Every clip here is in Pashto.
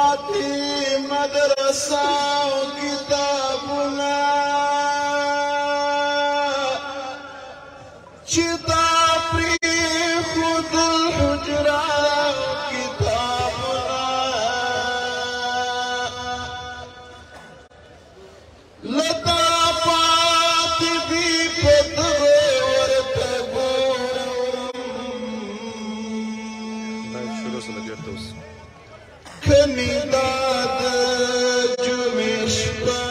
پاتې مدرسه او کتابونه چې تا پرېښودل حجره او کتابونه له تا پاتې دي په دغه ورته ګورم کني دا د جمعې شپه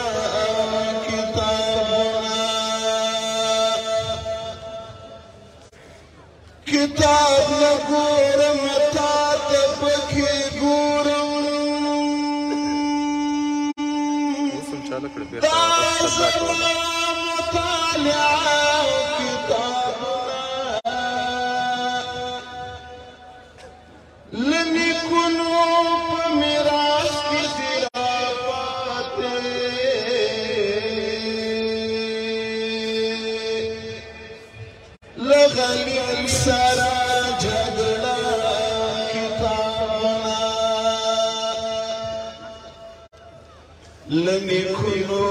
کتاب نه ګورم تا ته پکې ګورم دا زما مطالعه کتابونه له نیکونو په میراث کې دي راپاتې له غلیل سره جګړه کتابونه له نیکونو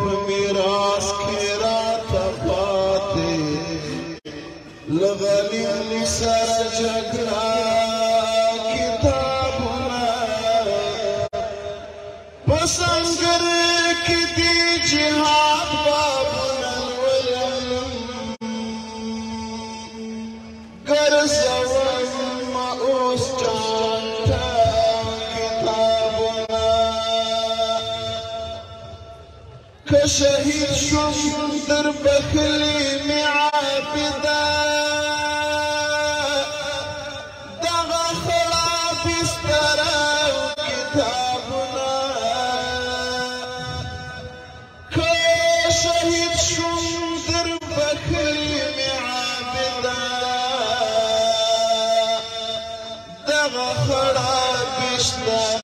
په میراث کې راته پاتې له غلیل سره جګړه سنگر کی دی جہاد بابنا الولم گرزوان ما اوس چانتا کتابنا که شہید شم در بخلی میں عابدہ دغا خلا بسترہ کتابنا شهید شم در بخلی می عابده دغه خړه بشته